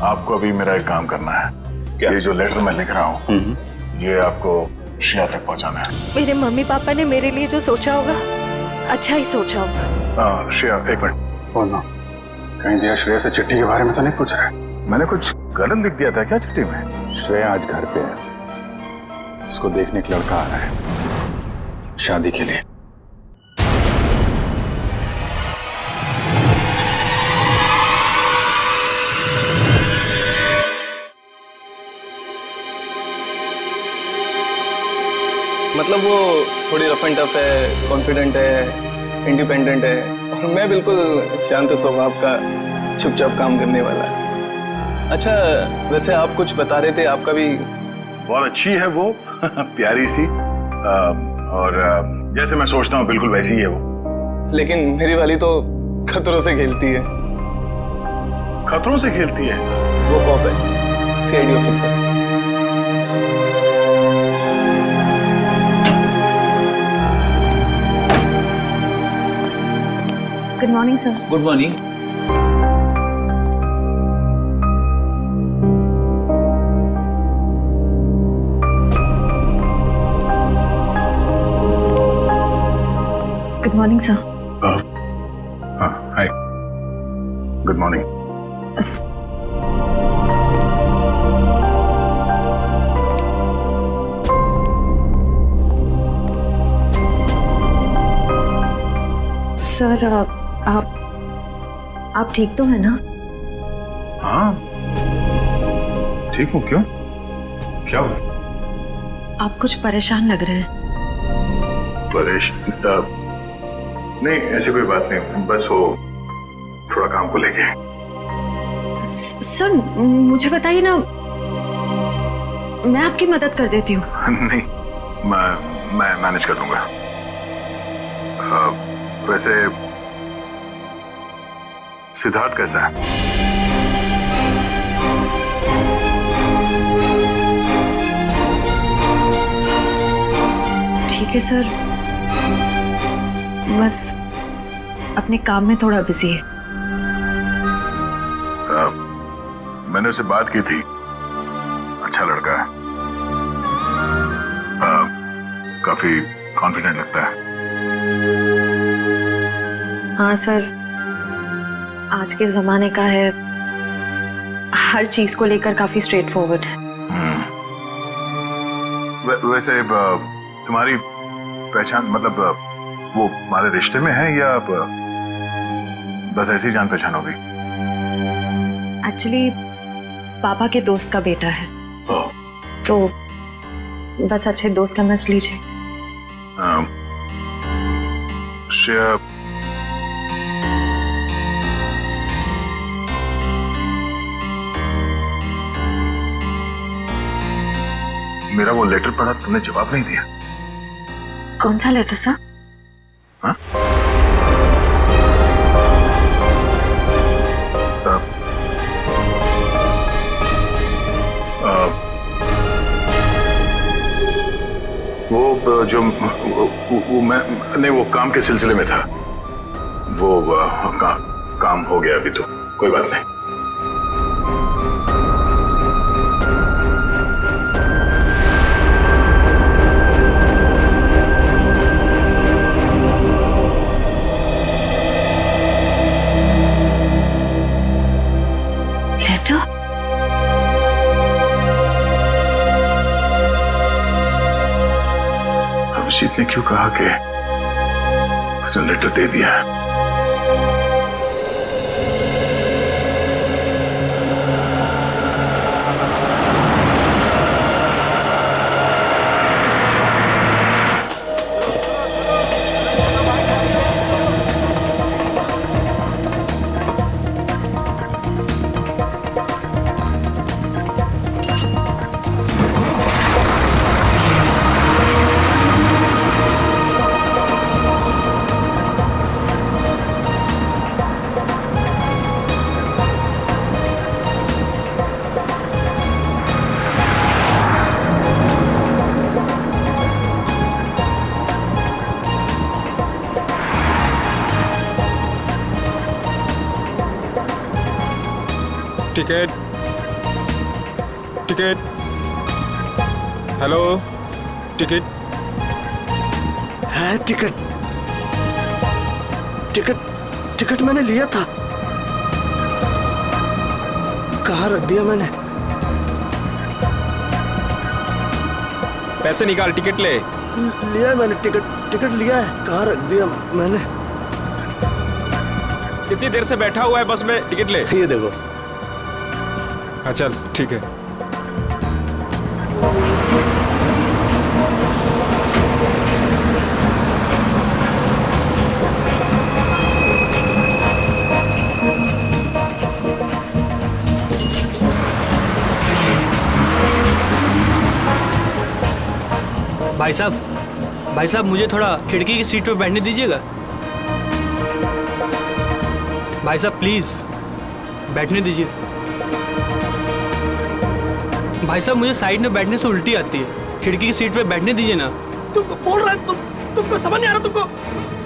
आपको अभी मेरा एक काम करना है। क्या? ये जो लेटर मैं लिख रहा हूँ ये आपको श्रेया तक पहुँचाना है। मेरे मम्मी पापा ने मेरे लिए जो सोचा होगा अच्छा ही सोचा होगा। श्रेया एक मिनट बोलना, कहीं दिया श्रेया से चिट्ठी के बारे में तो नहीं पूछ रहा है? मैंने कुछ गलत लिख दिया था क्या चिट्ठी में? श्रेया आज घर पे है, उसको देखने एक लड़का आ रहा है शादी के लिए। मतलब वो थोड़ी रफ एंड टफ है, कॉन्फिडेंट है, इंडिपेंडेंट है और मैं बिल्कुल शांत स्वभाव का चुपचाप काम करने वाला। अच्छा वैसे आप कुछ बता रहे थे, आपका भी बहुत अच्छी है वो प्यारी सी और जैसे मैं सोचता हूँ बिल्कुल वैसी ही है वो। लेकिन मेरी वाली तो खतरों से खेलती है। खतरों से खेलती है? वो कॉप है, CID officer. Good morning sir. Good morning. Good morning sir. हाँ हाय, गुड मॉर्निंग। सर आप ठीक तो है ना? हाँ ठीक हूँ। क्यों, क्या हुआ? आप कुछ परेशान लग रहे हैं। परेशान? नहीं ऐसी कोई बात नहीं, बस वो थोड़ा काम को लेके। सर मुझे बताइए ना, मैं आपकी मदद कर देती हूँ। नहीं मैं मैनेज कर दूंगा। वैसे सिद्धार्थ कैसा है? ठीक है सर, बस अपने काम में थोड़ा बिजी है। मैंने उससे बात की थी, अच्छा लड़का है, काफी कॉन्फिडेंट लगता है। हाँ सर, आज के जमाने का है, हर चीज को लेकर काफी स्ट्रेट फॉरवर्ड है। वैसे तुम्हारी पहचान मतलब वो हमारे रिश्ते में है या बस ऐसी जान पहचान होगी? एक्चुअली पापा के दोस्त का बेटा है, तो बस अच्छे दोस्त समझ लीजिए। श्रेया, मेरा वो लेटर पढ़ा, तुमने जवाब नहीं दिया। कौन सा लेटर सर? हाँ? वो जो वो मैं नहीं, वो काम के सिलसिले में था। वो काम हो गया अभी, तो कोई बात नहीं। लेटर? अभिजीत ने क्यों कहा कि उसने लेटर दे दिया है? Ticket ticket. हेलो, टिकट है? टिकट टिकट टिकट मैंने लिया था, कहाँ रख दिया मैंने? पैसे निकाल, टिकट ले। लिया है मैंने, टिकट लिया है, कहाँ रख दिया मैंने? कितनी देर से बैठा हुआ है बस में, टिकट ले। ये देखो। हाँ चल ठीक है। भाई साहब मुझे थोड़ा खिड़की की सीट पे बैठने दीजिएगा। भाई साहब प्लीज बैठने दीजिए। भाई साहब मुझे साइड में बैठने से उल्टी आती है, खिड़की की सीट पे बैठने दीजिए ना। तुमको बोल रहा है, तुमको समझ नहीं आ रहा?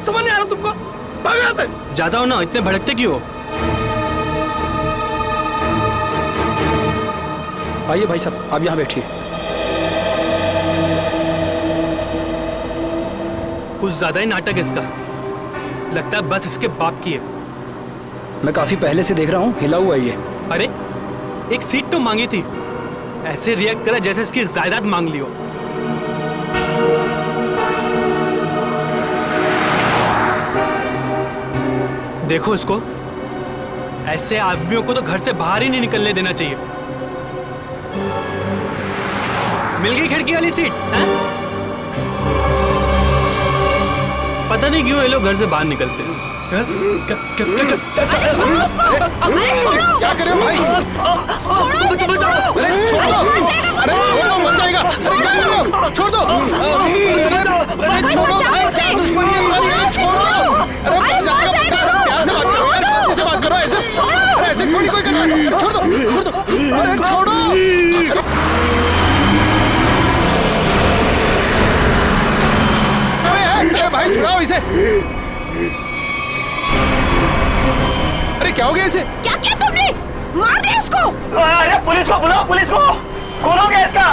समझ नहीं आ रहा तुमको? भागो यहाँ से। जाता हूँ ना, इतने भड़कते क्यों हो? आइए भाई साहब, आप यहाँ बैठिए। कुछ ज्यादा ही नाटक इसका, लगता है बस इसके बाप की है। मैं काफी पहले से देख रहा हूँ, हिला हुआ ही है। अरे एक सीट तो मांगी थी, ऐसे रिएक्ट करा जैसे इसकी जायदाद मांग ली हो। देखो इसको, ऐसे आदमियों को तो घर से बाहर ही नहीं निकलने देना चाहिए। मिल गई खिड़की वाली सीट है? पता नहीं क्यों ये लोग घर से बाहर निकलते हैं। क्या कर रहे हो भाई? अरे छोड़ दो, मर जाएगा। अरे क्या कर रहे हो? छोड़ दो। अरे छोड़ो भाई, क्या दुश्मनी है हमारी? छोड़ो। अरे मर जाएगा। प्यार से बात करो, ऐसे बात करो, ऐसे ऐसे थोड़ी कोई करता है। छोड़ दो। अरे छोड़ो। अरे भाई छुड़ाओ इसे। अरे क्या हो गया इसे? क्या किया तुमने? मार दे इसको। अरे पुलिस को बुलाओ, पुलिस को। खोलोगे इसका?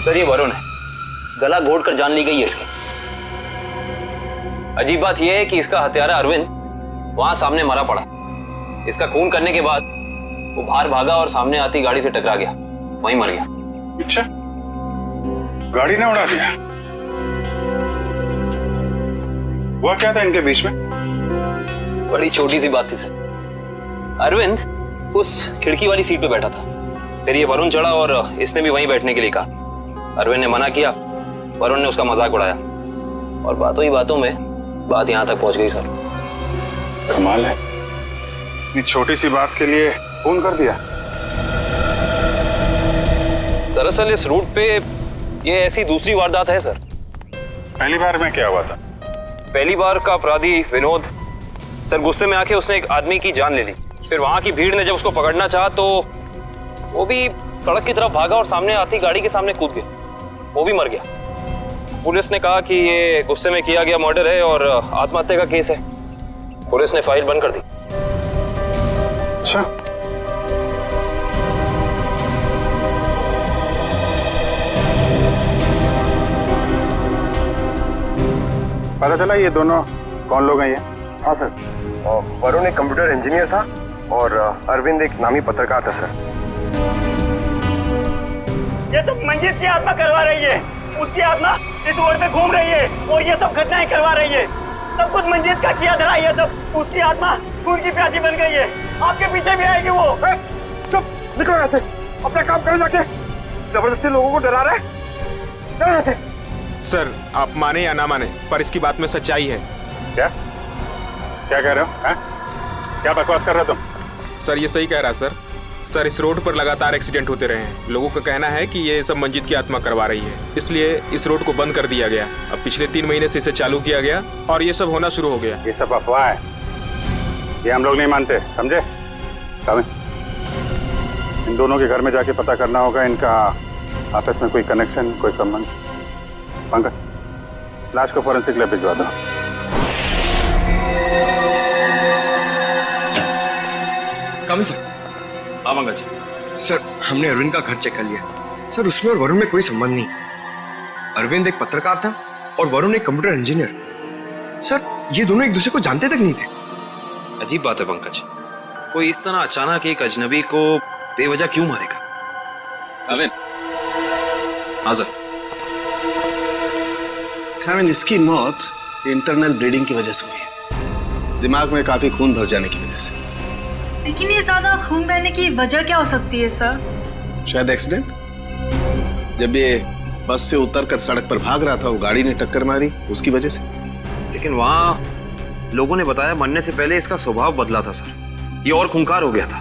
सर ये वरुण है, गला घोट कर जान ली गई है इसकी। अजीब बात यह है कि इसका हत्यारा अरविंद वहां सामने मरा पड़ा। इसका खून करने के बाद वो बाहर भागा और सामने आती गाड़ी से टकरा गया, वहीं मर गया। अच्छा, गाड़ी ने उड़ा दिया? हुआ क्या था इनके बीच में? बड़ी छोटी सी बात थी सर। अरविंद उस खिड़की वाली सीट पे बैठा था, फिर ये वरुण चढ़ा और इसने भी वहीं बैठने के लिए कहा। अरविंद ने मना किया, वरुण ने उसका मजाक उड़ाया और बातों ही बातों में बात यहां तक पहुंच गई सर। कमाल है, इतनी छोटी सी बात के लिए खून कर दिया। दरअसल इस रूट पे ये ऐसी दूसरी वारदात है सर। पहली बार में क्या हुआ था? पहली बार का अपराधी विनोद सर गुस्से में आके उसने एक आदमी की जान ले ली। फिर वहां की भीड़ ने जब उसको पकड़ना चाहा तो वो भी सड़क की तरफ भागा और सामने आती गाड़ी के सामने कूद गया, वो भी मर गया। पुलिस ने कहा कि ये गुस्से में किया गया मर्डर है और आत्महत्या का केस है। पुलिस ने फाइल बंद कर दी। अच्छा, पता चला ये दोनों कौन लोग हैं ये? हाँ सर, वरुण एक कंप्यूटर इंजीनियर था और अरविंद एक नामी पत्रकार था सर। ये सब मंजीत की आत्मा करवा रही है, उसकी आत्मा इस रोड पे घूम रही है और ये सब घटनाएं करवा रही है। सब कुछ मंजीत का किया धरा, ये सब उसकी आत्मा खून की प्यासी बन गई है। आपके पीछे भी आएगी वो। चुप, निकलो यहाँ से, अपना काम करो जाके। जबरदस्ती लोगों को डरा रहे, चलो यहाँ से। सर आप माने या ना माने, पर इसकी बात में सच्चाई है। क्या क्या कह रहे हो? क्या बकवास कर रहे हो तुम? सर ये सही कह रहा है सर, सर इस रोड पर लगातार एक्सीडेंट होते रहे हैं। लोगों का कहना है कि ये सब मंजीत की आत्मा करवा रही है, इसलिए इस रोड को बंद कर दिया गया। अब पिछले 3 महीने से इसे चालू किया गया और ये सब होना शुरू हो गया। ये सब अफवाह है, ये हम लोग नहीं मानते, समझे? इन दोनों के घर में जाके पता करना होगा, इनका आपस में कोई कनेक्शन, कोई संबंध। पंकज, लाश को फॉरेंसिक लैब भिजवा दो। कम सर। पंकज सर, हमने अरविंद का घर चेक कर लिया सर, उसमें और वरुण में कोई संबंध नहीं। अरविंद एक पत्रकार था और वरुण एक कंप्यूटर इंजीनियर। सर, ये दोनों एक दूसरे को जानते तक नहीं थे। अजीब बात है पंकज, कोई इस तरह अचानक एक अजनबी को बेवजह क्यों मारेगा? अरविंद। हाँ सर। खामिन, इसकी मौत इंटरनल ब्लीडिंग की वजह से हुई है, दिमाग में काफी खून भर जाने की वजह से। लेकिन ये ज्यादा खून बहने की वजह क्या हो सकती है सर? शायद एक्सीडेंट। जब ये बस से उतरकर सड़क पर भाग रहा था, वो गाड़ी ने टक्कर मारी, उसकी वजह से। लेकिन वहाँ लोगों ने बताया मरने से पहले इसका स्वभाव बदला था सर, ये और खूंखार हो गया था।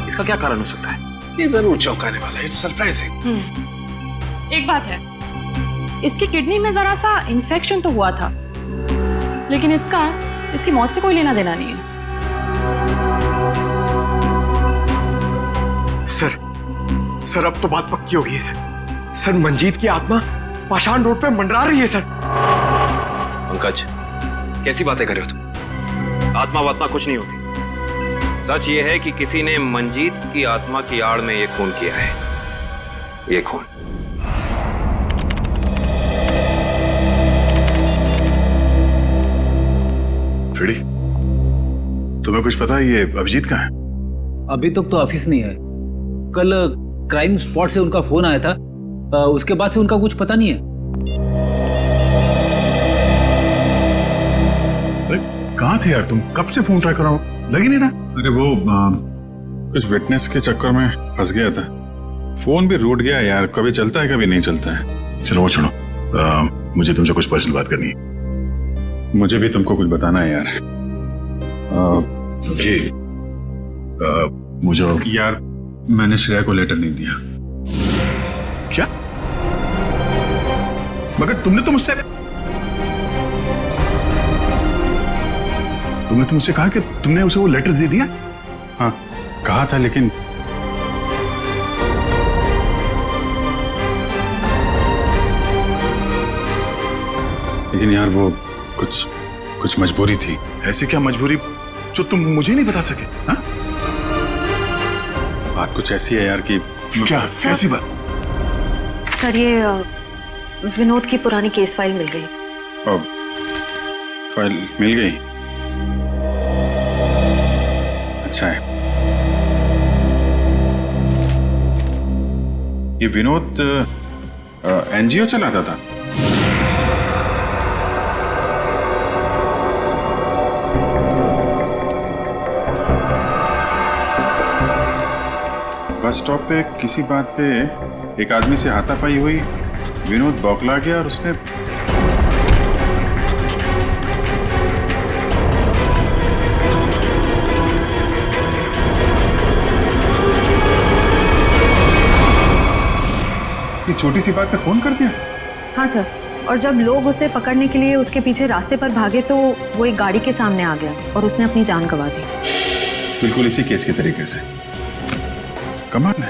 इसका क्या कारण हो सकता है? ये जरूर चौंकाने वाला है, इट्स सरप्राइजिंग। एक बात है, इसकी किडनी में जरा सा इन्फेक्शन तो हुआ था, लेकिन इसकी मौत से कोई लेना देना नहीं है। सर अब तो बात पक्की हो गई है सर। सर, मंजीत की आत्मा पाषाण रोड पे मंडरा रही है सर। पंकज, कैसी बातें कर रहे हो तुम? आत्मा वात्मा कुछ नहीं होती। सच ये है कि किसी ने मंजीत की आत्मा की आड़ में ये खून किया है। ये खून फ्रेडी, तुम्हें कुछ पता है ये अभिजीत कहाँ है? अभी तक तो ऑफिस नहीं है। कल क्राइम स्पॉट से उनका फोन आया था, उसके बाद से उनका कुछ पता नहीं है। अरे कहाँ थे यार तुम? कब से फोन ट्राई कर रहा हूँ, लग ही नहीं रहा। अरे वो कुछ विटनेस के चक्कर में फंस गया था, फोन भी रूट गया यार। कभी चलता है कभी नहीं चलता है। चलो वो छोड़ो, मुझे तुमसे कुछ पर्सनल बात करनी है। मुझे भी तुमको कुछ बताना है यार। जी मुझे यार, मैंने श्रेया को लेटर नहीं दिया। क्या? मगर तुमने तो मुझसे कहा कि तुमने उसे वो लेटर दे दिया। हाँ कहा था, लेकिन यार वो कुछ मजबूरी थी। ऐसी क्या मजबूरी जो तुम मुझे नहीं बता सके? हाँ? बात कुछ ऐसी है यार कि क्या? कैसी बात? सर, ये विनोद की पुरानी केस फाइल मिल गई। फाइल मिल गई? अच्छा है। ये विनोद एनजीओ चलाता था। बस स्टॉप पे किसी बात पे एक आदमी से हाथापाई हुई, विनोद बौखला गया और उसने एक छोटी सी बात पे फोन कर दिया। हाँ सर, और जब लोग उसे पकड़ने के लिए उसके पीछे रास्ते पर भागे तो वो एक गाड़ी के सामने आ गया और उसने अपनी जान गंवा दी। बिल्कुल इसी केस के तरीके से। कमाल है,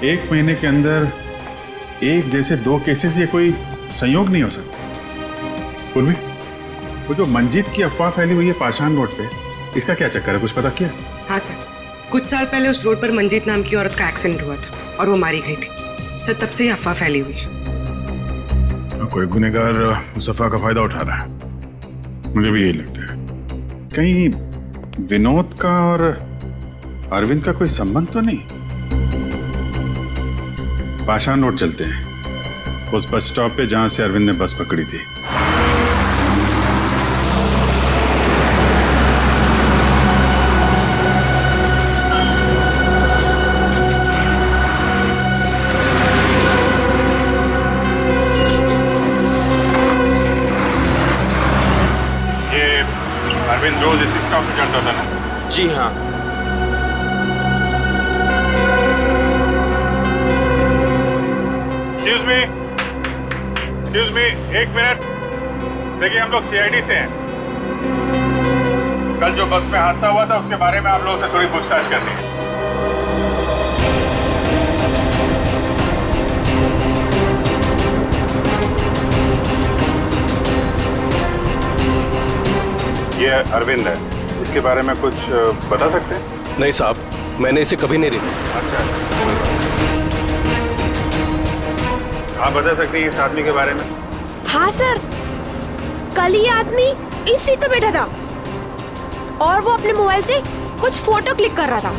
1 महीने के अंदर एक जैसे 2 केसेस, ये कोई संयोग नहीं हो सकता। पूर्वी, वो जो मंजीत की अफवाह फैली हुई है पाषाण रोड पे, इसका क्या चक्कर है? कुछ पता किया? हाँ सर, कुछ साल पहले उस रोड पर मंजीत नाम की औरत का एक्सीडेंट हुआ था और वो मारी गई थी सर। तब से ही अफवाह फैली हुई है। कोई गुनहगार उस अफवाह का फायदा उठा रहा है, मुझे भी यही लगता है। कहीं विनोद का और अरविंद का कोई संबंध तो नहीं? पाषाण रोड चलते हैं, उस बस स्टॉप पे जहां से अरविंद ने बस पकड़ी थी। ये अरविंद रोज इसी स्टॉप पे चलता था ना? जी हाँ। मी, एक मिनट। देखिए हम लोग सीआईडी से हैं। कल जो बस में हादसा हुआ था उसके बारे में आप लोगों से थोड़ी पूछताछ करनी है। ये अरविंद है, इसके बारे में कुछ बता सकते हैं? नहीं साहब, मैंने इसे कभी नहीं देखा। अच्छा, आप बता सकते हैं इस आदमी के बारे में? हाँ सर, कल ये आदमी इस सीट पे बैठा था और वो अपने मोबाइल से कुछ फोटो क्लिक कर रहा था।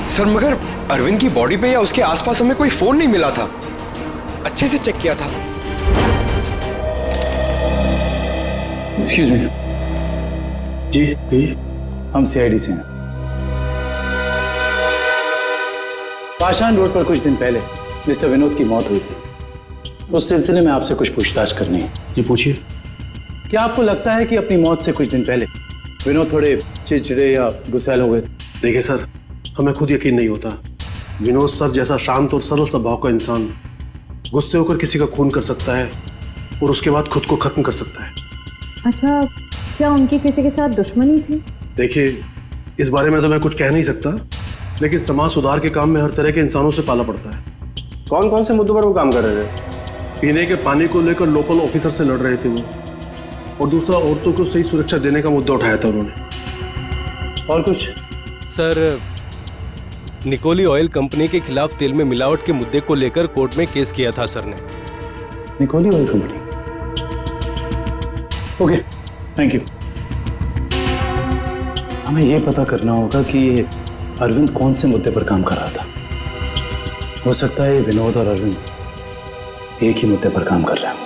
सर मगर अरविंद की बॉडी पे या उसके आसपास हमें कोई फोन नहीं मिला था। अच्छे से चेक किया था। Excuse me. जी, हम सीआईडी से हैं। पाषाण रोड पर कुछ दिन पहले मिस्टर विनोद की मौत हुई थी। उस सिलसिले में आपसे कुछ पूछताछ करनी है। जी पूछिए। क्या आपको लगता है कि अपनी मौत से कुछ दिन पहले विनोद थोड़े चिड़चिड़े या गुस्सैल हो गए थे? देखिए सर, हमें खुद यकीन नहीं होता। विनोद सर जैसा शांत और सरल स्वभाव का इंसान गुस्से होकर किसी का खून कर सकता है और उसके बाद खुद को खत्म कर सकता है। अच्छा, क्या उनकी किसी के साथ दुश्मनी थी? देखिए, इस बारे में तो मैं कुछ कह नहीं सकता, लेकिन समाज सुधार के काम में हर तरह के इंसानों से पाला पड़ता है। कौन कौन से मुद्दों पर वो काम कर रहे थे? पीने के पानी को लेकर लोकल ऑफिसर से लड़ रहे थे वो, और दूसरा औरतों को सही सुरक्षा देने का मुद्दा उठाया था उन्होंने। और कुछ? सर, निकोली ऑयल कंपनी के खिलाफ तेल में मिलावट के मुद्दे को लेकर कोर्ट में केस किया था सर ने। निकोली oil company? Okay, thank you. हमें यह पता करना होगा कि अरविंद कौन से मुद्दे पर काम कर रहा था। हो सकता है विनोद और अरविंद एक ही मुद्दे पर काम कर रहे हैं।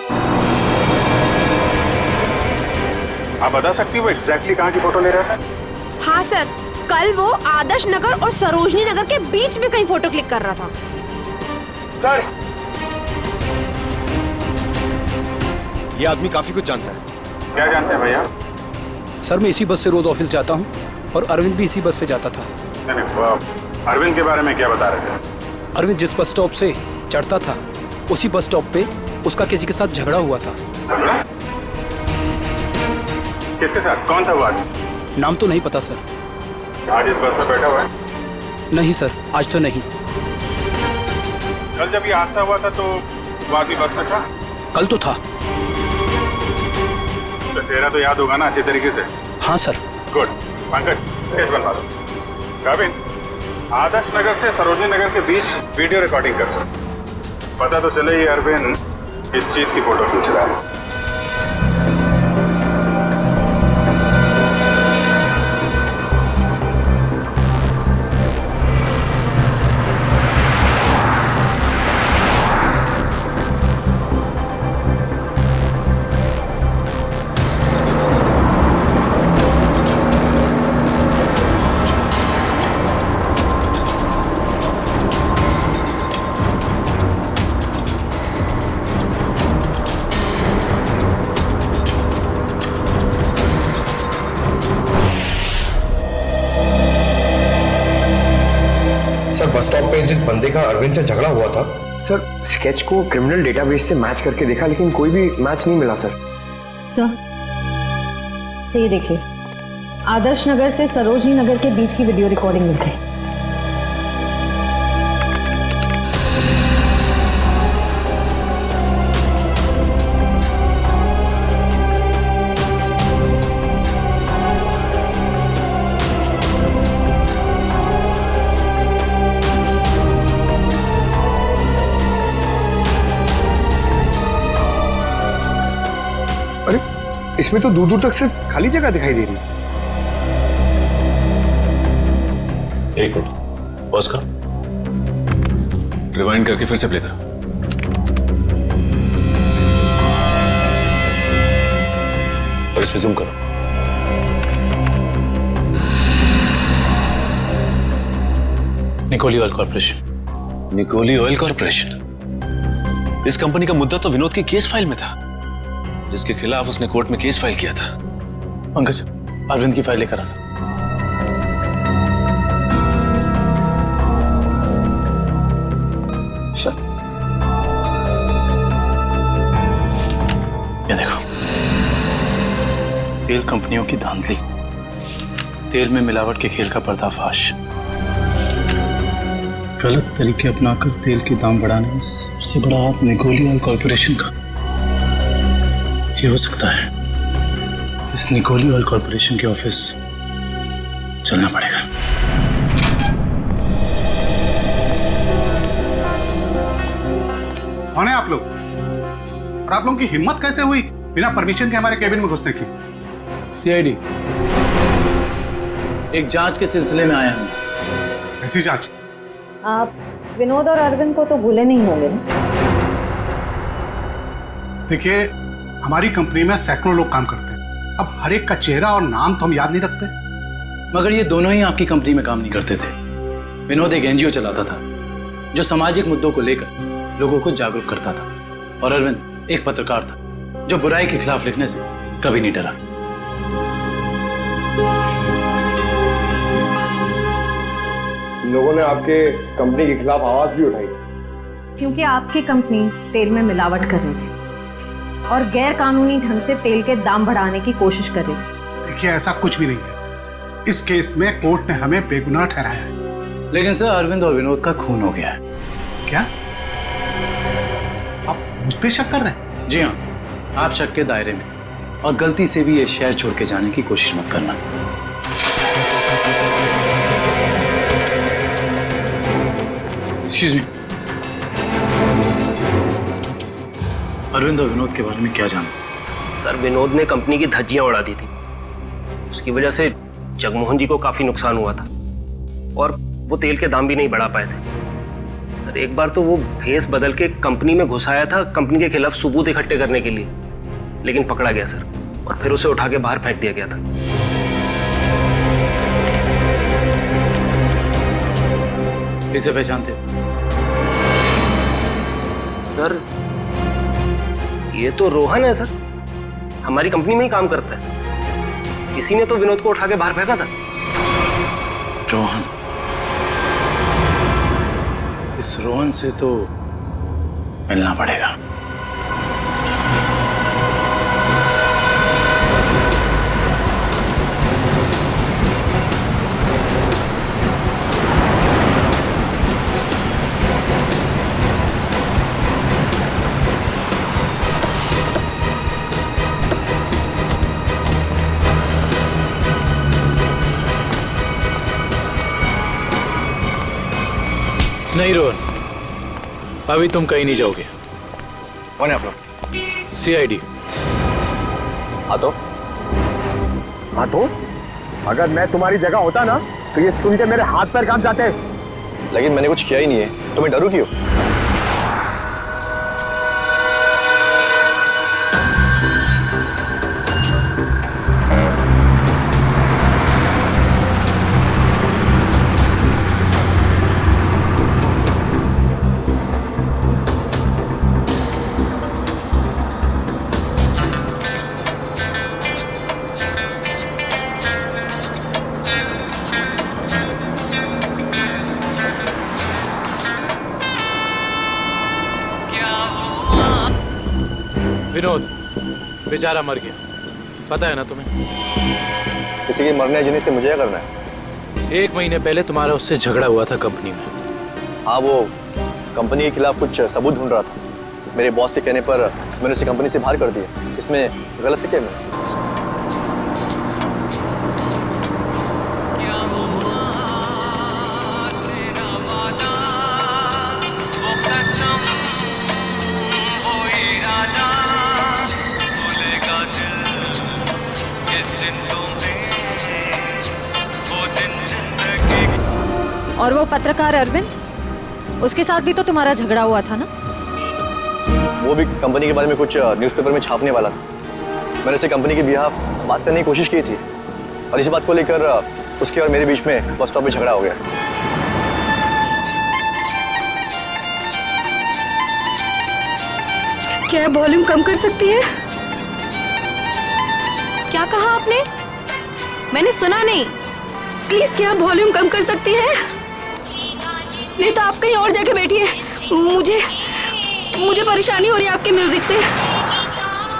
आप बता सकती हो वो एग्जैक्टली कहाँ की फोटो ले रहा था? हाँ सर, कल वो आदर्श नगर और सरोजनी नगर के बीच में कहीं फोटो क्लिक कर रहा था। सर, ये आदमी काफी कुछ जानता है। क्या जानते हैं भैया? सर, मैं इसी बस से रोज ऑफिस जाता हूँ और अरविंद भी इसी बस से जाता था। नहीं, अरविंद के बारे में क्या बता रहे थे? अरविंद जिस बस स्टॉप से चढ़ता था उसी बस स्टॉप पे उसका किसी के साथ झगड़ा हुआ था। झगड़ा? किसके साथ? कौन था वो आदमी? नाम तो नहीं पता सर। आज इस बस में बैठा हुआ है? नहीं सर, आज तो नहीं। कल जब ये हादसा हुआ था तो वो आदमी बस में था? कल तो था। तो तेरा तो याद होगा ना अच्छे तरीके से? हाँ सर। गुड। पंकज, स्केच बनवा दो। रविन, आदर्श नगर से सरोजनी नगर के बीच वीडियो रिकॉर्डिंग कर दो। पता तो चले ये अरविंद इस चीज की फोटो खींच रहा है। सर, बस स्टॉप पे जिस बंदे का अरविंद से झगड़ा हुआ था, सर स्केच को क्रिमिनल डेटाबेस से मैच करके देखा, लेकिन कोई भी मैच नहीं मिला सर। सर, ये देखिए, आदर्श नगर से सरोजनी नगर के बीच की वीडियो रिकॉर्डिंग मिल गई। इसमें तो दूर दूर तक सिर्फ खाली जगह दिखाई दे रही है। एक मिनट, पॉज करो, रिवाइंड करके फिर से प्ले करो। और इस पे जूम करो। निकोली ऑयल कॉर्पोरेशन। निकोली ऑयल कॉर्पोरेशन? इस कंपनी का मुद्दा तो विनोद की केस फाइल में था, जिसके खिलाफ उसने कोर्ट में केस फाइल किया था। पंकज, अरविंद की फाइल लेकर आना। तेल कंपनियों की धांधली, तेल में मिलावट के खेल का पर्दाफाश, गलत तरीके अपनाकर तेल के दाम बढ़ाने में सबसे बड़ा हाथ निकोली ऑयल कॉर्पोरेशन का। ये हो सकता है इस निकोली ऑयल कॉर्पोरेशन के ऑफिस चलना पड़ेगा। कौन है आप लोग? और आप लोगों की हिम्मत कैसे हुई बिना परमिशन के हमारे केबिन में घुसने की? सीआईडी एक जांच के सिलसिले में आया हूं। ऐसी जांच? आप विनोद और अरविंद को तो भूले नहीं होंगे ना? देखिए, हमारी कंपनी में सैकड़ों लोग काम करते हैं। अब हर एक का चेहरा और नाम तो हम याद नहीं रखते। मगर ये दोनों ही आपकी कंपनी में काम नहीं करते थे। विनोद एक एनजीओ चलाता था जो सामाजिक मुद्दों को लेकर लोगों को जागरूक करता था, और अरविंद एक पत्रकार था जो बुराई के खिलाफ लिखने से कभी नहीं डरा। लोगों ने आपके कंपनी के खिलाफ आवाज भी उठाई क्योंकि आपकी कंपनी तेल में मिलावट कर रही थी और गैर कानूनी ढंग से तेल के दाम बढ़ाने की कोशिश कर रही थी। देखिए, ऐसा कुछ भी नहीं है। इस केस में कोर्ट ने हमें बेगुनाह ठहराया है। लेकिन सर, अरविंद और विनोद का खून हो गया है। क्या आप मुझ पे शक कर रहे हैं? जी हाँ, आप शक के दायरे में, और गलती से भी ये शहर छोड़ के जाने की कोशिश मत करना। एक्सक्यूज मी, अरविंद और विनोद के बारे में क्या जानते? सर, विनोद ने कंपनी की धज्जियां उड़ा दी थी। उसकी वजह से जगमोहन जी को काफी नुकसान हुआ था और वो तेल के दाम भी नहीं बढ़ा पाए थे। सर, एक बार तो वो भेस बदल के कंपनी में घुस आया था कंपनी के खिलाफ सबूत इकट्ठे करने के लिए, लेकिन पकड़ा गया सर, और फिर उसे उठा के बाहर फेंक दिया गया था। इसे पहचानते? सर, ये तो रोहन है सर, हमारी कंपनी में ही काम करता है। किसी ने तो विनोद को उठा के बाहर फेंका था। रोहन? इस रोहन से तो मिलना पड़ेगा। नहीं रोहन, अभी तुम कहीं नहीं जाओगे। कौन है आप लोग? सीआईडी। हाँ तो अगर मैं तुम्हारी जगह होता ना तो ये सुन के मेरे हाथ पैर कांप जाते। लेकिन मैंने कुछ किया ही नहीं है, तो मैं डरूं क्यों? विनोद बेचारा मर गया, पता है ना तुम्हें? किसी के मरने जीने से मुझे क्या करना है? 1 महीने पहले तुम्हारा उससे झगड़ा हुआ था कंपनी में। हाँ, वो कंपनी के खिलाफ कुछ सबूत ढूंढ रहा था। मेरे बॉस के कहने पर मैंने उसे कंपनी से बाहर कर दिया। इसमें गलत क्या है? और वो पत्रकार अरविंद, उसके साथ भी तो तुम्हारा झगड़ा हुआ था ना? वो भी कंपनी के बारे में कुछ न्यूज़पेपर में छापने वाला था। मैंने उसे कंपनी के बिहाफ बात करने की कोशिश की थी, और इसी बात को लेकर उसके और मेरे बीच में बस स्टॉप में झगड़ा हो गया। क्या वॉल्यूम कम कर सकती है? क्या कहा आपने? मैंने सुना नहीं। प्लीज क्या वॉल्यूम कम कर सकती है? नहीं तो आप कहीं और जाके बैठिए। मुझे परेशानी हो रही है आपके म्यूजिक से।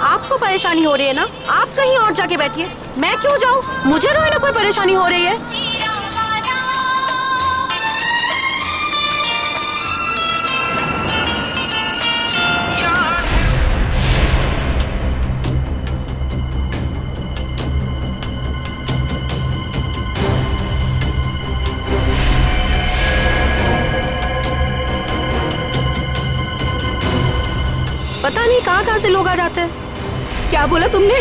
आपको परेशानी हो रही है ना, आप कहीं और जाके बैठिए, मैं क्यों जाऊं? मुझे तो ना कोई परेशानी हो रही है। पता नहीं कहाँ से लोग आ जाते हैं। क्या बोला तुमने?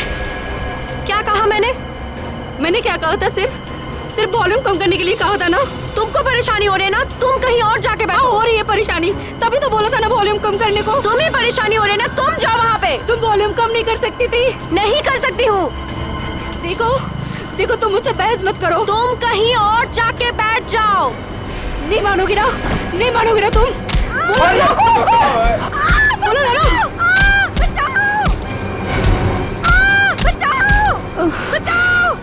क्या कहा मैंने क्या कहा था? सिर्फ वॉल्यूम कम करने के लिए कहा था ना। तुमको परेशानी हो रही है ना, तुम कहीं और जाके बैठो। हो रही है परेशानी, तभी तो बोला था ना वॉल्यूम कम करने को। तुम्हें परेशानी हो रही है ना, तुम जाओ वहाँ पे। तुम वॉल्यूम कम नहीं कर सकती थी? नहीं कर सकती हूँ। देखो तुम मुझसे बहस मत करो। तुम कहीं और जाके बैठ जाओ। नहीं मानोगी ना तुम। बोलो ना। बचाओ!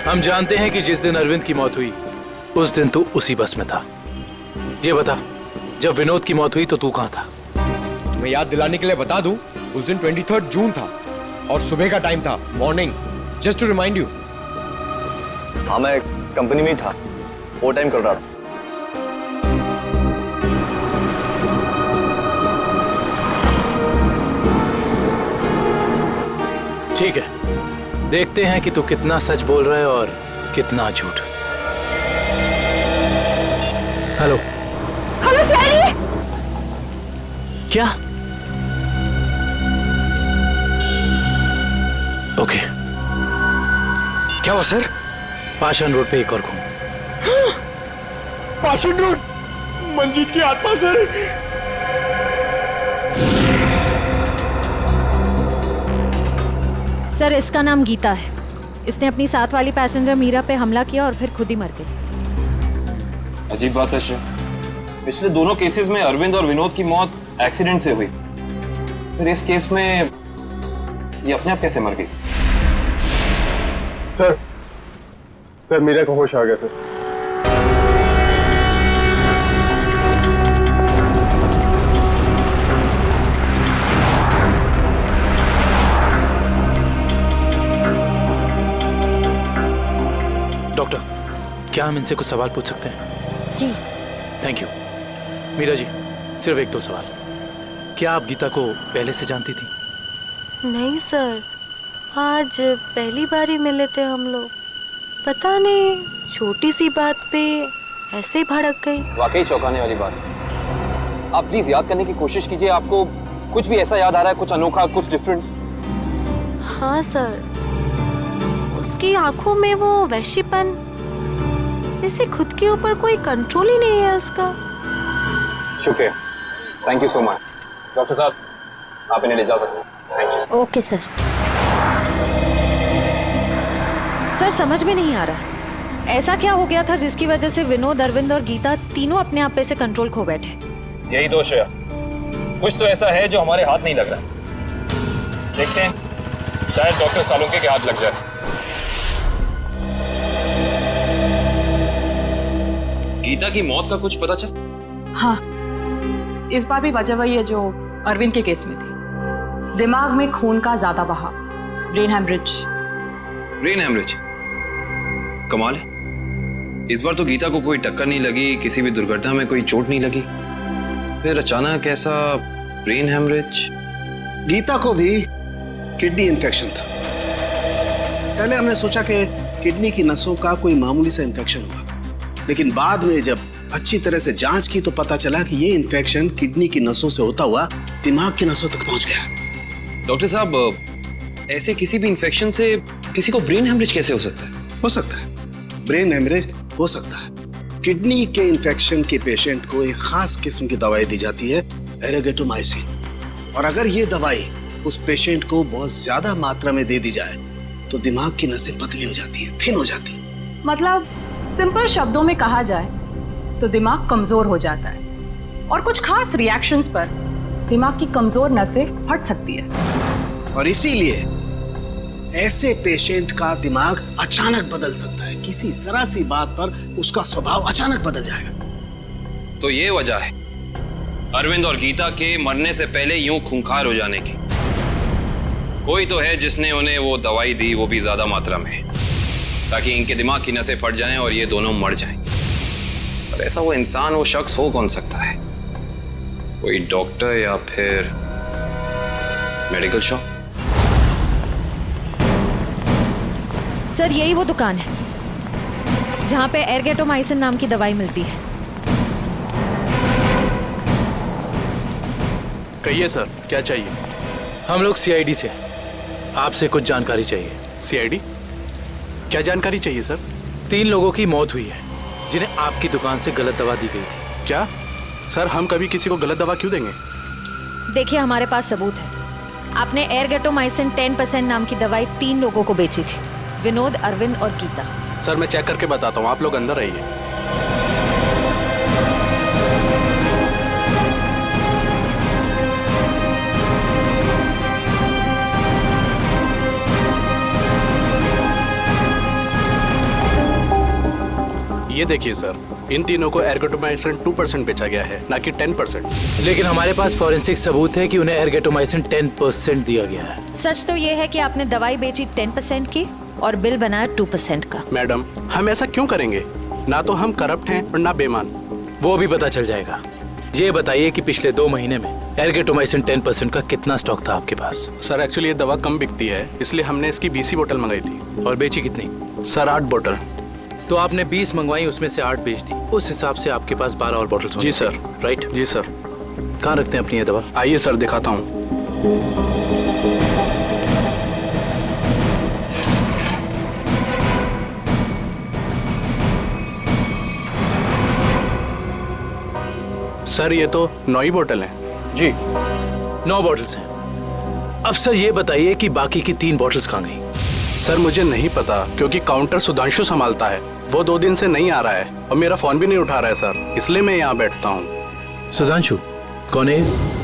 हम जानते हैं कि जिस दिन अरविंद की मौत हुई उस दिन तू उसी बस में था। ये बता, जब विनोद की मौत हुई तो तू कहाँ था? मैं याद दिलाने के लिए बता दूं, उस दिन 23 जून था और सुबह का टाइम था, morning, just to remind you. हाँ, मैं कंपनी में ही था, वो टाइम कर रहा था। ठीक है, देखते हैं कि तू कितना सच बोल रहा है और कितना झूठ। हेलो सैडी! क्या? ओके। क्या हुआ सर? पाषाण रोड पे एक और खून। पाषाण रोड, मंजीत की आत्मा सर। सर, इसका नाम गीता है। इसने अपनी साथ वाली पैसेंजर मीरा पे हमला किया और फिर खुद ही मर गई। अजीब बात है श्रेया, पिछले दोनों केसेस में अरविंद और विनोद की मौत एक्सीडेंट से हुई, फिर इस केस में ये अपने आप कैसे मर गई? सर मीरा को होश आ गया सर। डॉक्टर, क्या हम इनसे कुछ सवाल पूछ सकते हैं? जी। Thank you. मीरा जी, सिर्फ एक दो सवाल। क्या आप गीता को पहले से जानती थी? नहीं सर, आज पहली बार ही मिले थे हम लोग। पता नहीं, छोटी सी बात पे ऐसे भड़क गई। वाकई चौंकाने वाली बात है। आप प्लीज याद करने की कोशिश कीजिए, आपको कुछ भी ऐसा याद आ रहा है, कुछ अनोखा, कुछ डिफरेंट? हाँ सर, उसकी आंखों में वो वैश्यपन, जैसे खुद के ऊपर कोई कंट्रोल ही नहीं है उसका। शुक्रिया, thank you so much. Doctor साहब, आप इन्हें ले जा सकते हैं। Thank you. Okay sir. Sir, समझ में नहीं आ रहा, ऐसा क्या हो गया था जिसकी वजह से विनोद, अरविंद और गीता तीनों अपने आप पे से कंट्रोल खो बैठे? यही दोष है, कुछ तो ऐसा है जो हमारे हाथ नहीं लग रहा। देखते हैं, शायद डॉक्टर सालुंके के हाथ लग जाए। गीता की मौत का कुछ पता चल? हाँ, इस बार भी वजह वही है जो अरविंद के केस में थी। दिमाग में खून का ज्यादा बहाव, ब्रेन हैमरेज। Brain haemorrhage? कमाल है, इस बार तो गीता को कोई टक्कर नहीं लगी, किसी भी दुर्घटना में कोई चोट नहीं लगी, फिर अचानक ऐसा ब्रेन हैमरेज। गीता को भी किडनी इन्फेक्शन था। पहले हमने सोचा कि किडनी की नसों का कोई मामूली सा इन्फेक्शन हुआ, लेकिन बाद में जब अच्छी तरह से जांच की तो पता चला कि ये इन्फेक्शन किडनी की नसों से होता हुआ दिमाग की नसों तक पहुंच गया। डॉक्टर साहब, ऐसे किसी भी इन्फेक्शन से किसी को ब्रेन हैमरेज कैसे हो सकता है? हो सकता है, ब्रेन हैमरेज हो सकता है। किडनी के इन्फेक्शन के पेशेंट को एक खास किस्म की दवाई दी जाती है, एरेगेटोमाइसिन, और अगर ये दवाई उस पेशेंट को बहुत ज्यादा मात्रा में दे दी जाए तो दिमाग की नसें पतली हो जाती है, थिन हो जाती है। मतलब सिंपल शब्दों में कहा जाए तो दिमाग कमजोर हो जाता है और कुछ खास रिएक्शंस पर दिमाग की कमजोर नसें फट सकती है। और इसीलिए ऐसे पेशेंट का दिमाग अचानक बदल सकता है, किसी जरा सी बात पर उसका स्वभाव अचानक बदल जाएगा। तो ये वजह है अरविंद और गीता के मरने से पहले यूं खूंखार हो जाने की। कोई तो है जिसने उन्हें वो दवाई दी, वो भी ज्यादा मात्रा में, ताकि इनके दिमाग की नसें फट जाएं और ये दोनों मर जाएं। पर ऐसा वो इंसान, वो शख्स हो कौन सकता है? कोई डॉक्टर या फिर मेडिकल शॉप? सर यही वो दुकान है जहाँ पे एर्गेटोमाइसिन नाम की दवाई मिलती है। कहिए सर, क्या चाहिए? हम लोग सीआईडी से हैं। आपसे कुछ जानकारी चाहिए। सीआईडी? क्या जानकारी चाहिए सर? 3 लोगों की मौत हुई है जिन्हें आपकी दुकान से गलत दवा दी गई थी। क्या सर, हम कभी किसी को गलत दवा क्यों देंगे? देखिए हमारे पास सबूत है। आपने एर्गेटोमाइसिन 10% नाम की दवाई 3 लोगों को बेची थी, विनोद, अरविंद और गीता। सर मैं चेक करके बताता हूँ, आप लोग अंदर आइए। ये देखिए सर, इन तीनों को एर्गेटोमाइसिन 2% बेचा गया है, ना कि 10%। लेकिन हमारे पास फॉरेंसिक सबूत है कि उन्हें एर्गेटोमाइसिन 10% दिया गया है। सच तो ये है कि आपने दवाई बेची 10% की और बिल बनाया 2% का। मैडम, हम ऐसा क्यों करेंगे? ना तो हम करप्ट हैं और ना बेईमान। वो भी पता चल जाएगा। ये बताइए कि पिछले 2 महीने में एर्गेटोमाइसिन 10% का कितना स्टॉक था आपके पास? सर एक्चुअली ये दवा कम बिकती है, इसलिए हमने इसकी 20 बोतल मंगाई थी। और बेची कितनी? सर 8 बोतल। तो आपने 20 मंगवाई, उसमें से 8 बेच दी। उस हिसाब से आपके पास 12 और बोतल्स होंगी। जी सर। राइट? जी सर। कहाँ रखते हैं अपनी ये दवा? आइए सर दिखाता हूँ। सर ये तो 9 ही बोतल हैं। जी 9 बोतल्स हैं। अब सर ये बताइए कि बाकी की 3 बोतल्स कहाँ गई? सर मुझे नहीं पता, क्योंकि काउंटर सुधांशु संभालता है। वो 2 दिन से नहीं आ रहा है और मेरा फोन भी नहीं उठा रहा है सर, इसलिए मैं यहाँ बैठता हूँ। सुधांशु कौन है?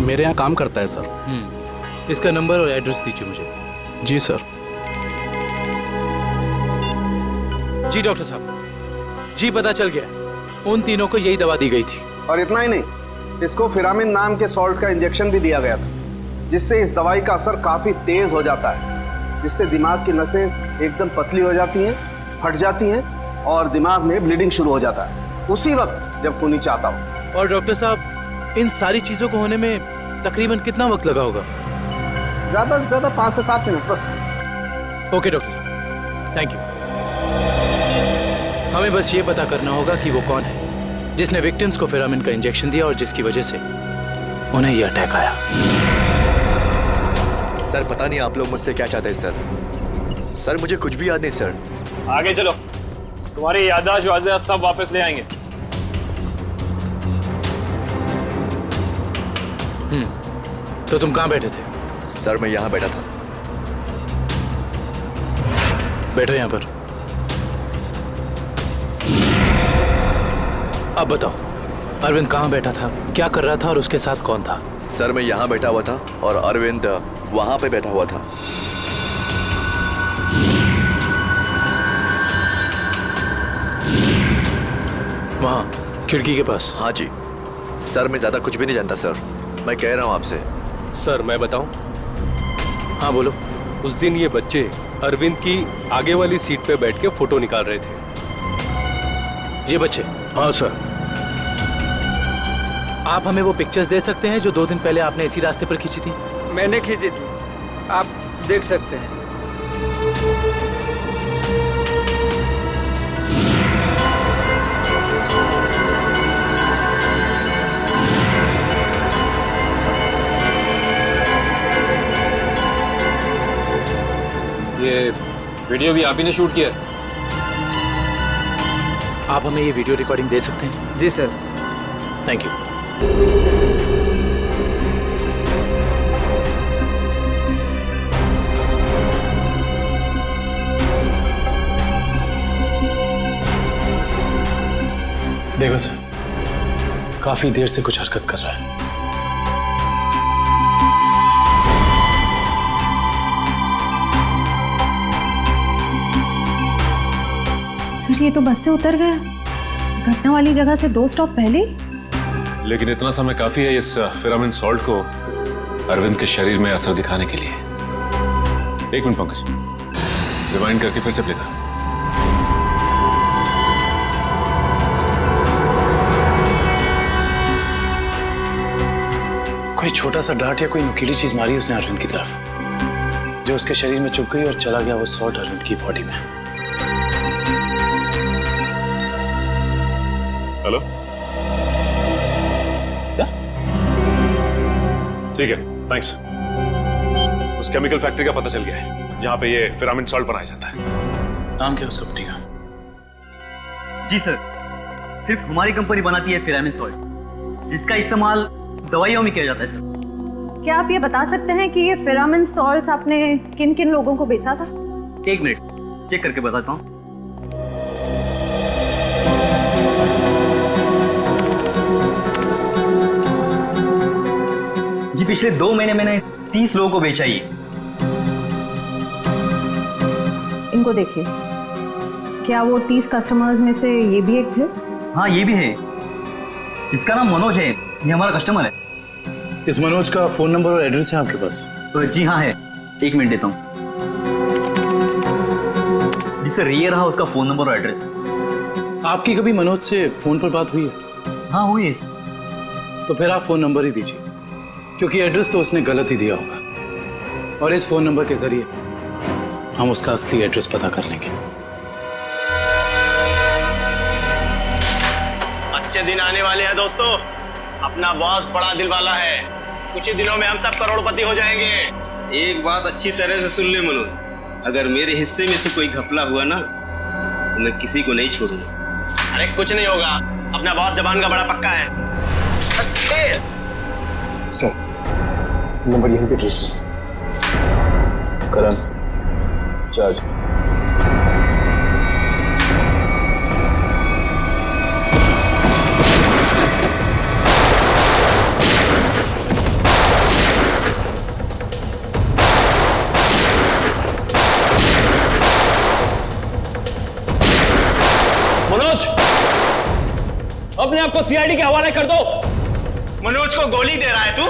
मेरे यहाँ काम करता है सर। इसका नंबर और एड्रेस दीजिए मुझे। जी सर। जी डॉक्टर साहब, जी पता चल गया, उन तीनों को यही दवा दी गई थी। और इतना ही नहीं, इसको फिरामिन नाम के सॉल्ट का इंजेक्शन भी दिया गया था, जिससे इस दवाई का असर काफी तेज हो जाता है, जिससे दिमाग की नसें एकदम पतली हो जाती हैं, फट जाती हैं और दिमाग में ब्लीडिंग शुरू हो जाता है उसी वक्त जब खूनी चाहता हो। और डॉक्टर साहब, इन सारी चीजों को होने में तकरीबन कितना वक्त लगा होगा? ज्यादा से ज्यादा 5 से 7 मिनट बस। ओके डॉक्टर साहब, थैंक यू। हमें बस ये पता करना होगा कि वो कौन है जिसने विक्टिम्स को फिरामिन का इंजेक्शन दिया और जिसकी वजह से उन्हें ये अटैक आया। सर पता नहीं आप लोग मुझसे क्या चाहते हैं सर। सर मुझे कुछ भी याद नहीं सर। आगे चलो, तुम्हारी याददाश्त वाज़ेह सब वापस ले आएंगे। तो तुम कहाँ बैठे थे? सर मैं यहाँ बैठा था। बैठो यहाँ पर। अब बताओ, अरविंद कहाँ बैठा था, क्या कर रहा था और उसके साथ कौन था? सर मैं यहाँ बैठा हुआ था और अरविंद वहाँ पे बैठा हुआ था। वहाँ खिड़की के पास? हाँ जी सर, मैं ज्यादा कुछ भी नहीं जानता सर, मैं कह रहा हूँ आपसे। सर मैं बताऊं? हाँ बोलो। उस दिन ये बच्चे अरविंद की आगे वाली सीट पे बैठ के फोटो निकाल रहे थे। ये बच्चे? हाँ सर। आप हमें वो पिक्चर्स दे सकते हैं जो 2 दिन पहले आपने इसी रास्ते पर खींची थी? मैंने खींची थी, आप देख सकते हैं। ये वीडियो भी आप ही ने शूट किया? आप हमें ये वीडियो रिकॉर्डिंग दे सकते हैं? जी सर। Thank you. देखो सर, काफी देर से कुछ हरकत कर रहा है। सर ये तो बस से उतर गया, घटना वाली जगह से 2 स्टॉप पहले। लेकिन इतना समय काफी है इस फिरामिन सॉल्ट को अरविंद के शरीर में असर दिखाने के लिए। 1 मिनट पंकज, रिवाइंड करके फिर से प्ले कर। कोई छोटा सा डांट या कोई नुकीली चीज मारी उसने अरविंद की तरफ, जो उसके शरीर में चुभ गई और चला गया वो सॉल्ट अरविंद की बॉडी में। हेलो, क्या? ठीक है, थैंक्स। उस केमिकल फैक्ट्री का पता चल गया है जहां पे ये फिरामिन सॉल्ट बनाया जाता है। नाम क्या उस कंपनी का? जी सर, सिर्फ हमारी कंपनी बनाती है फिरामिन सॉल्ट, जिसका इस्तेमाल दवाइयों में किया जाता है सर। क्या आप ये बता सकते हैं कि ये फिरामिन सॉल्ट्स आपने किन किन लोगों को बेचा था? 1 मिनट चेक करके बताता हूँ। जी पिछले 2 महीने मैंने 30 लोगों को बेचा ही। इनको देखिए, क्या वो 30 कस्टमर्स में से ये भी एक थे? हाँ ये भी है, इसका नाम मनोज है, ये हमारा कस्टमर है। इस मनोज का फोन नंबर और एड्रेस है आपके पास? जी हाँ है, 1 मिनट देता हूँ। जी सर, ये रहा उसका फोन नंबर और एड्रेस। आपकी कभी मनोज से फोन पर बात हुई है? हाँ हुई है। तो फिर आप फोन नंबर ही दीजिए, क्योंकि एड्रेस तो उसने गलत ही दिया होगा, और इस फोन नंबर के जरिए हम उसका असली एड्रेस पता कर लेंगे। अच्छे दिन आने वाले हैं दोस्तों। अपना बॉस बड़ा दिल वाला है, कुछ ही दिनों में हम सब करोड़पति हो जाएंगे। एक बात अच्छी तरह से सुन ले मनोज, अगर मेरे हिस्से में से कोई घपला हुआ ना तो मैं किसी को नहीं छोड़ूंगा। अरे कुछ नहीं होगा, अपना बॉस जबान का बड़ा पक्का है। बस खेल। सर नंबर यहीं पे भेज। करण जज। मनोज, अपने आप को सीआईडी के हवाले कर दो। मनोज को गोली दे रहा है तू?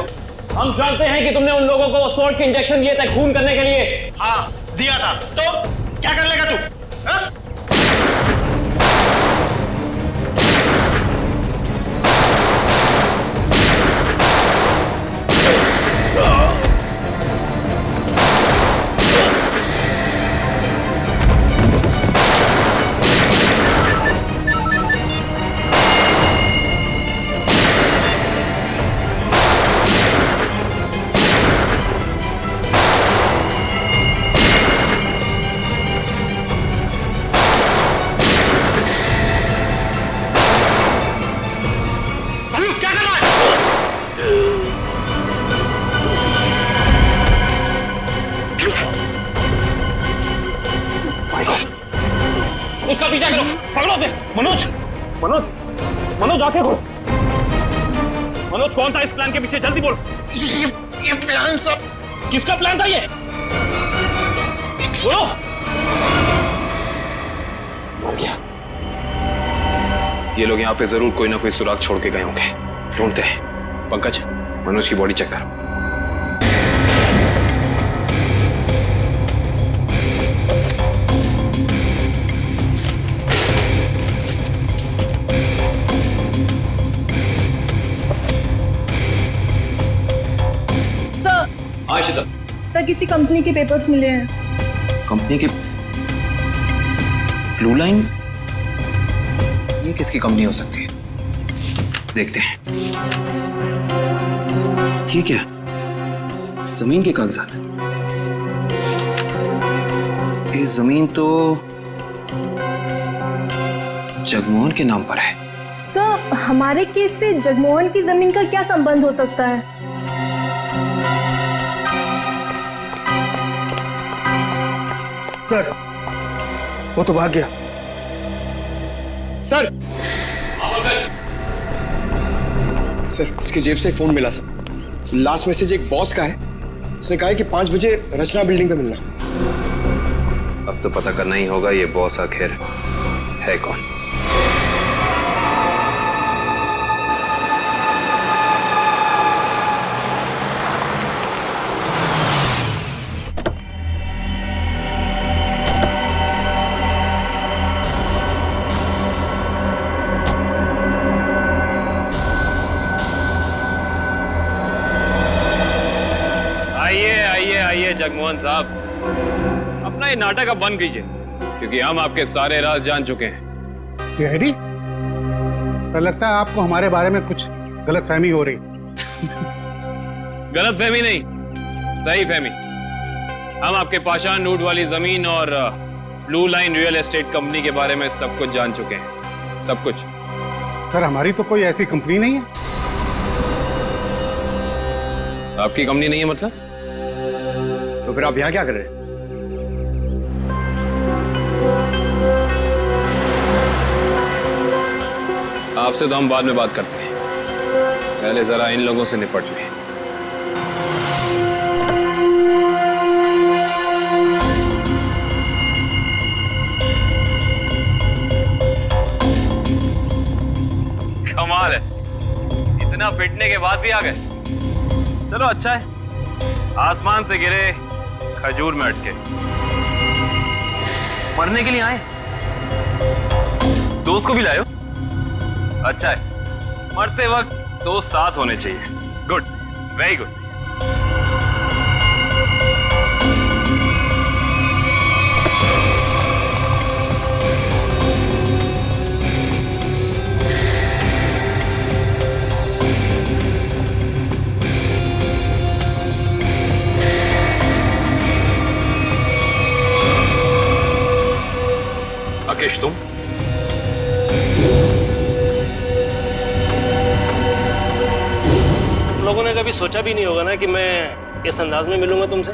हम जानते हैं कि तुमने उन लोगों को सॉल्ट के इंजेक्शन दिए थे खून करने के लिए। हाँ दिया था, तो क्या कर लेगा तू? हा? उसका पीछा करो, पकड़ो उसे। मनोज, मनोज, मनोज आंखें खोल। मनोज कौन था इस प्लान के पीछे, जल्दी बोल। ये प्लान सब किसका प्लान था ये? बोलो। मर गया। ये लोग यहाँ पे जरूर कोई ना कोई सुराग छोड़ के गए होंगे, ढूंढते हैं। पंकज, मनोज की बॉडी चेक करो। सर किसी कंपनी के पेपर्स मिले हैं। कंपनी के? Blue line? ये किसकी कंपनी हो सकती है? देखते हैं। ये क्या? जमीन के कागजात। ये जमीन तो जगमोहन के नाम पर है। सर हमारे केस से जगमोहन की जमीन का क्या संबंध हो सकता है? सर वो तो भाग गया। सर सर इसकी जेब से फोन मिला सर। लास्ट मैसेज एक बॉस का है। उसने कहा है कि 5 बजे रचना बिल्डिंग पे मिलना। अब तो पता करना ही होगा ये बॉस आखिर है कौन। आइए जगमोहन साहब, अपना ये नाटक अब बंद कीजिए, क्योंकि हम आपके सारे राज जान चुके हैं। सीआईडी, पर लगता है आपको हमारे बारे में कुछ गलतफहमी हो रही। गलतफहमी नहीं, सही फहमी। हम आपके पाषाण नूट वाली जमीन और blue line real estate company के बारे में सब कुछ जान चुके हैं, सब कुछ। सर हमारी तो कोई ऐसी कंपनी नहीं है। आपकी कंपनी नहीं है मतलब? तो फिर आप यहाँ क्या कर रहे हैं? आपसे तो हम बाद में बात करते हैं, पहले जरा इन लोगों से निपट लें। कमाल है, इतना पिटने के बाद भी आ गए। चलो अच्छा है, आसमान से गिरे खजूर में अटके। मरने के लिए आए, दोस्त को भी लाए हो? अच्छा है, मरते वक्त दोस्त साथ होने चाहिए। Good, very good. राकेश, तुम? लोगों ने कभी सोचा भी नहीं होगा ना कि मैं इस अंदाज में मिलूंगा तुमसे।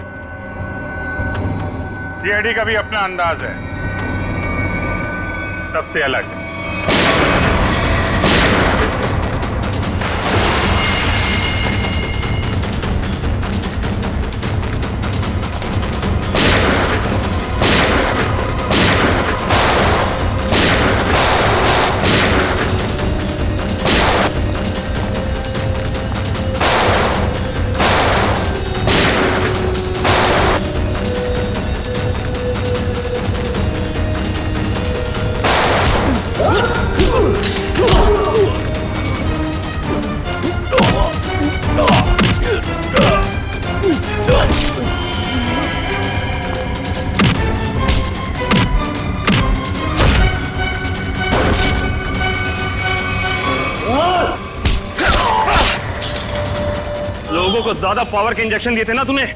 सीआईडी का भी अपना अंदाज है, सबसे अलग। लोगों को ज्यादा पावर के इंजेक्शन दिए थे ना तुम्हें।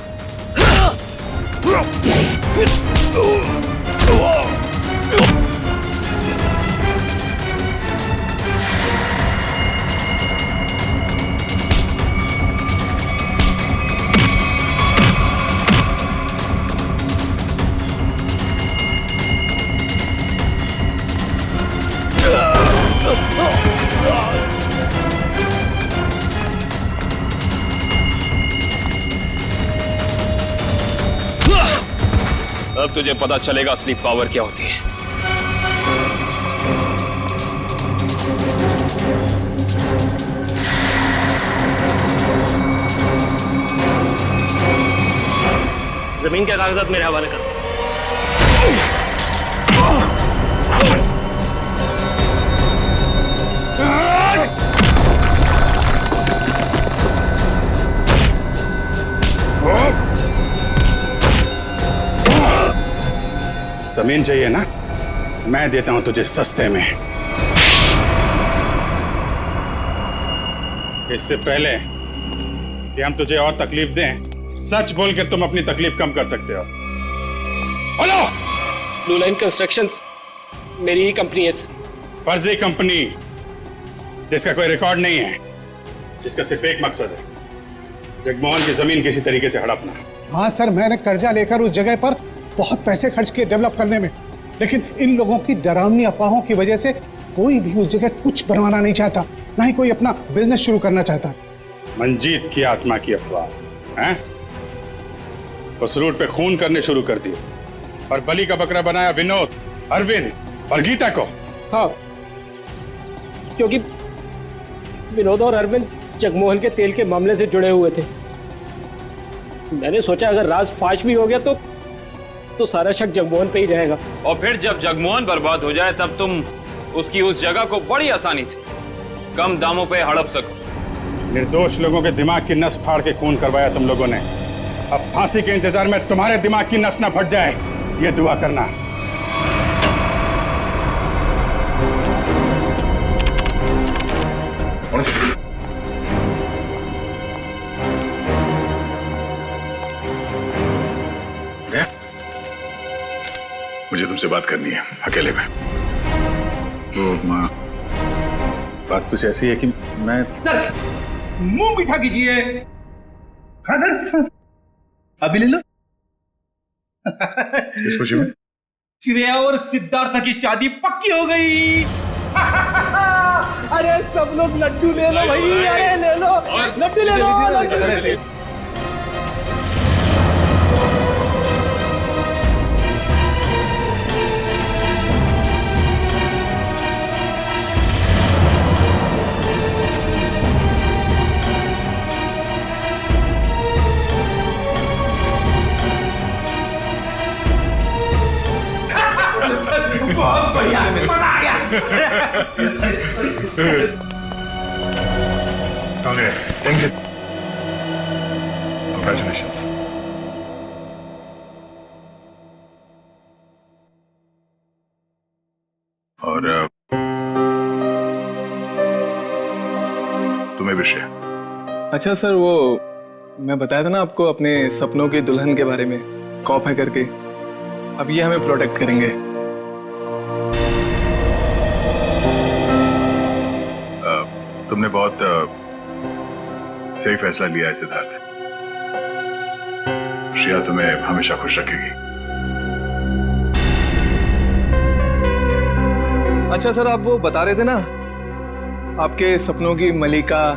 अब तुझे पता चलेगा असली पावर क्या होती है। जमीन के कागजात मेरे हवाले कर। जमीन चाहिए ना, मैं देता हूं तुझे सस्ते में। इससे पहले कि हम तुझे और तकलीफ दें, सच बोलकर तुम अपनी तकलीफ कम कर सकते हो। हेलो, ब्लू लाइन कंस्ट्रक्शंस मेरी ही कंपनी है सर। फर्जी कंपनी जिसका कोई रिकॉर्ड नहीं है, जिसका सिर्फ एक मकसद है, जगमोहन की जमीन किसी तरीके से हड़पना। हाँ सर, मैंने कर्जा लेकर उस जगह पर बहुत पैसे खर्च किए डेवलप करने में, लेकिन इन लोगों की डरावनी अफवाहों की वजह से कोई भी उस जगह कुछ बनवाना नहीं चाहता, ना ही कोई अपना बिजनेस शुरू करना चाहता। मंजीत की आत्मा की अफवाह हैं? उस रूट पे खून करने शुरू कर दिए और बलि का बकरा बनाया विनोद, अरविंद और गीता को। हाँ, क्योंकि विनोद और अरविंद जगमोहन के तेल के मामले से जुड़े हुए थे। मैंने सोचा अगर राज फाश भी हो गया तो सारा शक जगमोहन पे ही रहेगा। और फिर जब जगमोहन बर्बाद हो जाए तब तुम उसकी उस जगह को बड़ी आसानी से कम दामों पे हड़प सको। निर्दोष लोगों के दिमाग की नस फाड़ के खून करवाया तुम लोगों ने। अब फांसी के इंतजार में तुम्हारे दिमाग की नस ना फट जाए, ये दुआ करना। मुझे तुमसे बात करनी है अकेले में। तो माँ, बात कुछ ऐसी है कि मैं सर मुंह मीठा कीजिए। हाँ सर, अभी ले लो। किस खुशी में? श्रेया और सिद्धार्थ की शादी पक्की हो गई। अरे सब लोग लड्डू ले लो भाई, अरे ले लो लड्डू, ले लो लड्डू। बहुत बढ़िया, मजा आ गया। Congress, thank you, congratulations. और तुम्हें भी श्रेया। अच्छा सर, वो मैं बताया था ना आपको अपने सपनों की दुल्हन के बारे में, कॉप है करके। अब ये हमें प्रोटेक्ट करेंगे। तुमने बहुत सही फैसला लिया है सिद्धार्थ। श्रेया तुम्हें हमेशा खुश रखेगी। अच्छा सर, आप वो बता रहे थे ना आपके सपनों की मलिका,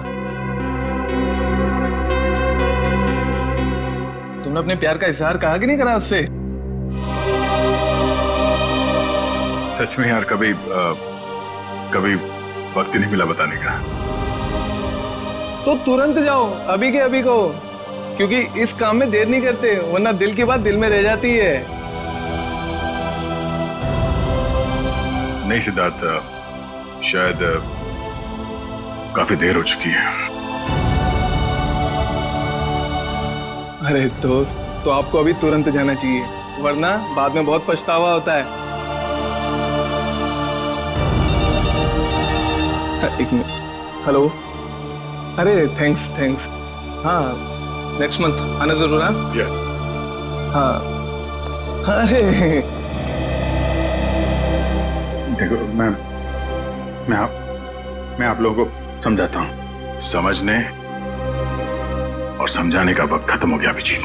तुमने अपने प्यार का इजहार कहा कि नहीं करा उससे? सच में यार, कभी वक्त ही नहीं मिला बताने का। तो तुरंत जाओ, अभी के अभी कहो, क्योंकि इस काम में देर नहीं करते, वरना दिल की बात दिल में रह जाती है। नहीं सिद्धार्थ, शायद काफी देर हो चुकी है। अरे दोस्त, तो आपको अभी तुरंत जाना चाहिए, वरना बाद में बहुत पछतावा होता है। एक मिनट, हेलो। अरे थैंक्स। हाँ, नेक्स्ट मंथ आना जरूर। हाँ। अरे देखो, मैं आप लोगों को समझाता हूँ। समझने और समझाने का वक्त खत्म हो गया अभिजीत।